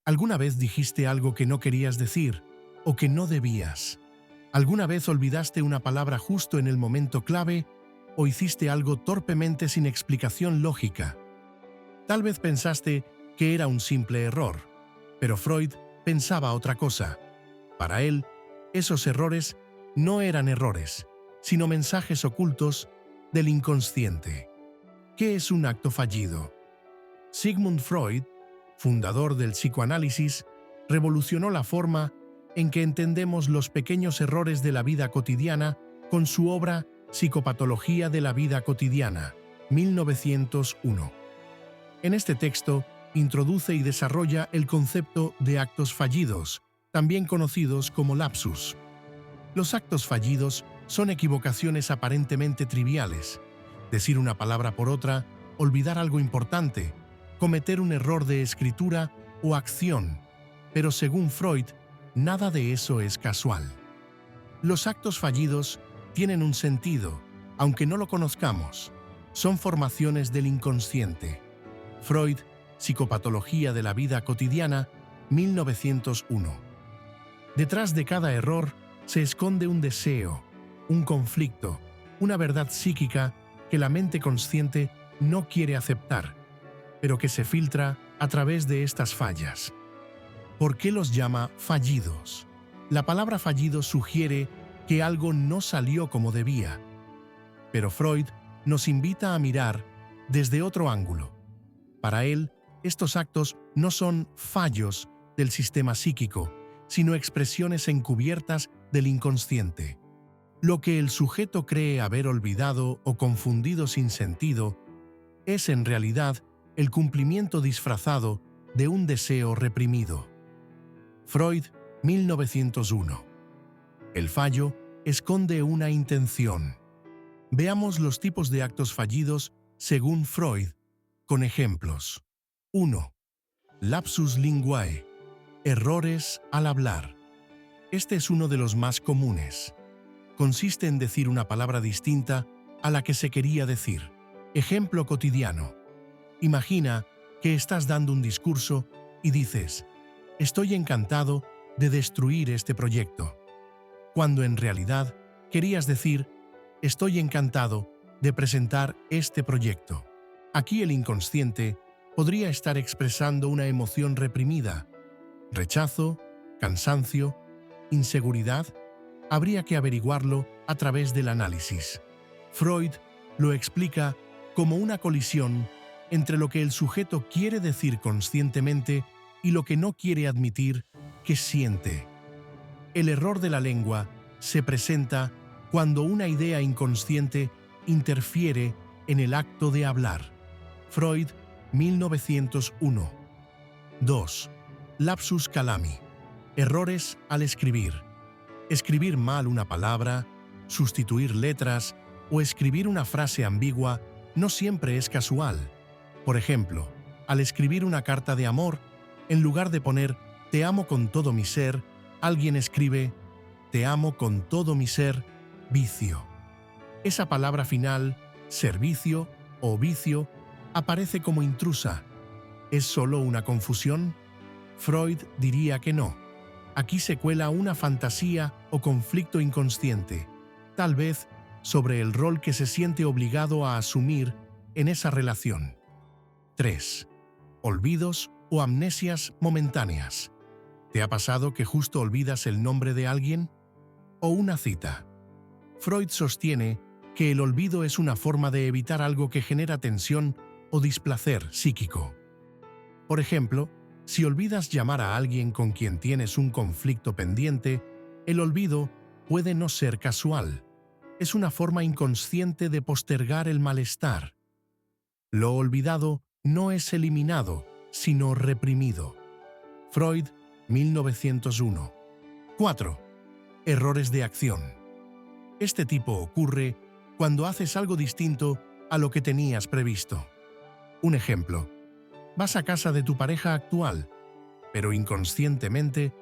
¿Alguna vez dijiste algo que no querías decir o que no debías? ¿Alguna vez olvidaste una palabra justo en el momento clave o hiciste algo torpemente sin explicación lógica? Tal vez pensaste que era un simple error, pero Freud pensaba otra cosa. Para él, esos errores no eran errores, sino mensajes ocultos del inconsciente. ¿Qué es un acto fallido? Sigmund Freud, fundador del psicoanálisis, revolucionó la forma en que entendemos los pequeños errores de la vida cotidiana con su obra Psicopatología de la vida cotidiana, 1901. En este texto, introduce y desarrolla el concepto de actos fallidos, también conocidos como lapsus. Los actos fallidos son equivocaciones aparentemente triviales: decir una palabra por otra, olvidar algo importante, cometer un error de escritura o acción. Pero según Freud, nada de eso es casual. Los actos fallidos tienen un sentido, aunque no lo conozcamos. Son formaciones del inconsciente. Freud, Psicopatología de la vida cotidiana, 1901. Detrás de cada error se esconde un deseo, un conflicto, una verdad psíquica que la mente consciente no quiere aceptar, pero que se filtra a través de estas fallas. ¿Por qué los llama fallidos? La palabra fallido sugiere que algo no salió como debía, pero Freud nos invita a mirar desde otro ángulo. Para él, estos actos no son fallos del sistema psíquico, sino expresiones encubiertas del inconsciente. Lo que el sujeto cree haber olvidado o confundido sin sentido es en realidad el cumplimiento disfrazado de un deseo reprimido. Freud, 1901. El fallo esconde una intención. Veamos los tipos de actos fallidos según Freud, con ejemplos. 1. Lapsus linguae. Errores al hablar. Este es uno de los más comunes. Consiste en decir una palabra distinta a la que se quería decir. Ejemplo cotidiano. Imagina que estás dando un discurso y dices: «Estoy encantado de destruir este proyecto», cuando en realidad querías decir: «Estoy encantado de presentar este proyecto». Aquí el inconsciente podría estar expresando una emoción reprimida: rechazo, cansancio, inseguridad. Habría que averiguarlo a través del análisis. Freud lo explica como una colisión entre lo que el sujeto quiere decir conscientemente y lo que no quiere admitir que siente. El error de la lengua se presenta cuando una idea inconsciente interfiere en el acto de hablar. Freud, 1901. 2. Lapsus calami. Errores al escribir. Escribir mal una palabra, sustituir letras o escribir una frase ambigua no siempre es casual. Por ejemplo, al escribir una carta de amor, en lugar de poner «te amo con todo mi ser», alguien escribe «te amo con todo mi ser, vicio». Esa palabra final, servicio o vicio, aparece como intrusa. ¿Es solo una confusión? Freud diría que no. Aquí se cuela una fantasía o conflicto inconsciente, tal vez sobre el rol que se siente obligado a asumir en esa relación. 3. Olvidos o amnesias momentáneas. ¿Te ha pasado que justo olvidas el nombre de alguien? ¿O una cita? Freud sostiene que el olvido es una forma de evitar algo que genera tensión o displacer psíquico. Por ejemplo, si olvidas llamar a alguien con quien tienes un conflicto pendiente, el olvido puede no ser casual. Es una forma inconsciente de postergar el malestar. Lo olvidado no es eliminado, sino reprimido. Freud, 1901. 4. Errores de acción. Este tipo ocurre cuando haces algo distinto a lo que tenías previsto. Un ejemplo: vas a casa de tu pareja actual, pero inconscientemente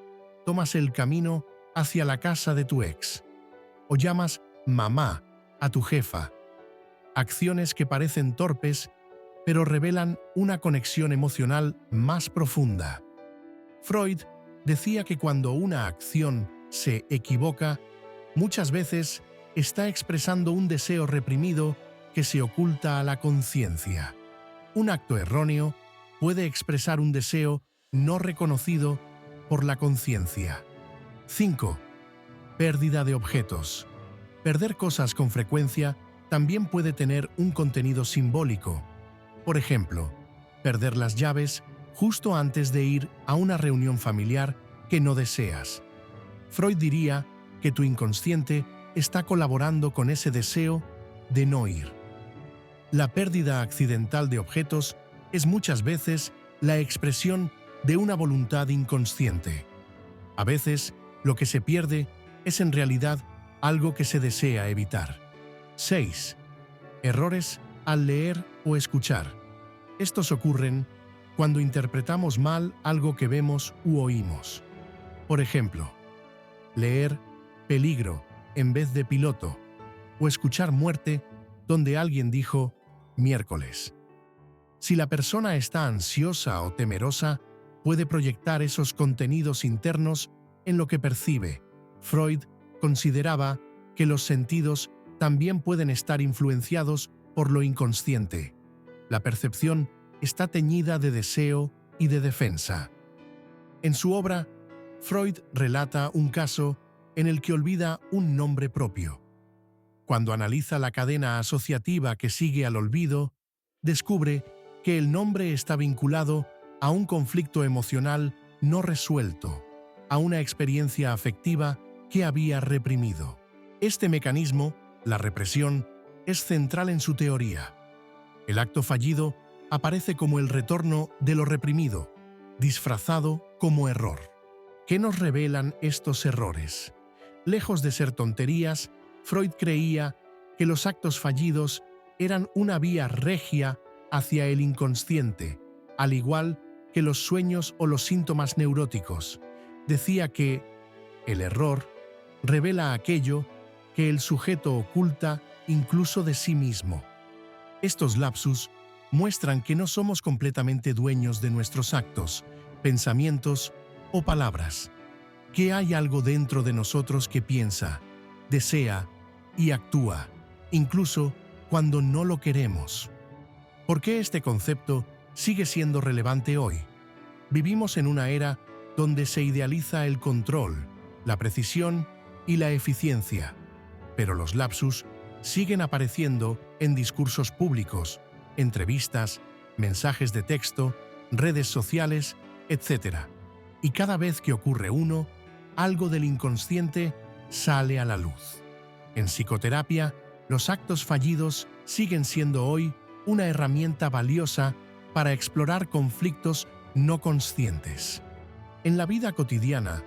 tomas el camino hacia la casa de tu ex. O llamas mamá a tu jefa. Acciones que parecen torpes, pero revelan una conexión emocional más profunda. Freud decía que cuando una acción se equivoca, muchas veces está expresando un deseo reprimido que se oculta a la conciencia. Un acto erróneo puede expresar un deseo no reconocido por la conciencia. 5. Pérdida de objetos. Perder cosas con frecuencia también puede tener un contenido simbólico. Por ejemplo, perder las llaves justo antes de ir a una reunión familiar que no deseas. Freud diría que tu inconsciente está colaborando con ese deseo de no ir. La pérdida accidental de objetos es muchas veces la expresión de una voluntad inconsciente. A veces, lo que se pierde es en realidad algo que se desea evitar. 6. Errores al leer o escuchar. Estos ocurren cuando interpretamos mal algo que vemos u oímos. Por ejemplo, leer peligro en vez de piloto o escuchar muerte donde alguien dijo miércoles. Si la persona está ansiosa o temerosa, puede proyectar esos contenidos internos en lo que percibe. Freud consideraba que los sentidos también pueden estar influenciados por lo inconsciente. La percepción está teñida de deseo y de defensa. En su obra, Freud relata un caso en el que olvida un nombre propio. Cuando analiza la cadena asociativa que sigue al olvido, descubre que el nombre está vinculado a un conflicto emocional no resuelto, a una experiencia afectiva que había reprimido. Este mecanismo, la represión, es central en su teoría. El acto fallido aparece como el retorno de lo reprimido, disfrazado como error. ¿Qué nos revelan estos errores? Lejos de ser tonterías, Freud creía que los actos fallidos eran una vía regia hacia el inconsciente, al igual que los sueños o los síntomas neuróticos. Decía que el error revela aquello que el sujeto oculta incluso de sí mismo. Estos lapsus muestran que no somos completamente dueños de nuestros actos, pensamientos o palabras, que hay algo dentro de nosotros que piensa, desea y actúa, incluso cuando no lo queremos. ¿Por qué este concepto sigue siendo relevante hoy? Vivimos en una era donde se idealiza el control, la precisión y la eficiencia, pero los lapsus siguen apareciendo en discursos públicos, entrevistas, mensajes de texto, redes sociales, etc. Y cada vez que ocurre uno, algo del inconsciente sale a la luz. En psicoterapia, los actos fallidos siguen siendo hoy una herramienta valiosa para explorar conflictos no conscientes. En la vida cotidiana,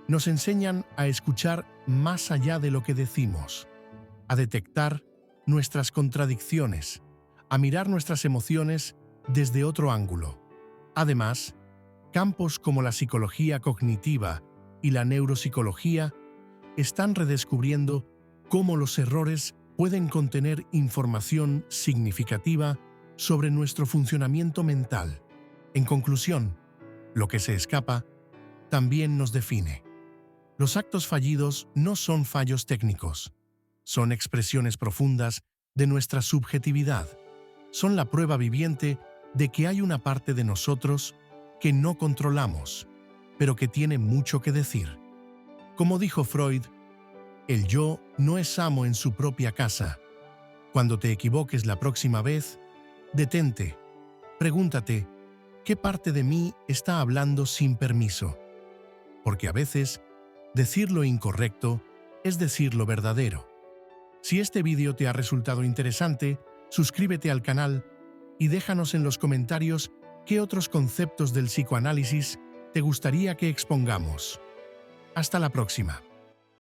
nos enseñan a escuchar más allá de lo que decimos, a detectar nuestras contradicciones, a mirar nuestras emociones desde otro ángulo. Además, campos como la psicología cognitiva y la neuropsicología están redescubriendo cómo los errores pueden contener información significativa sobre nuestro funcionamiento mental. En conclusión, lo que se escapa también nos define. Los actos fallidos no son fallos técnicos, son expresiones profundas de nuestra subjetividad. Son la prueba viviente de que hay una parte de nosotros que no controlamos, pero que tiene mucho que decir. Como dijo Freud, el yo no es amo en su propia casa. Cuando te equivoques la próxima vez, detente, pregúntate, ¿qué parte de mí está hablando sin permiso? Porque a veces, decir lo incorrecto es decir lo verdadero. Si este vídeo te ha resultado interesante, suscríbete al canal y déjanos en los comentarios qué otros conceptos del psicoanálisis te gustaría que expongamos. Hasta la próxima.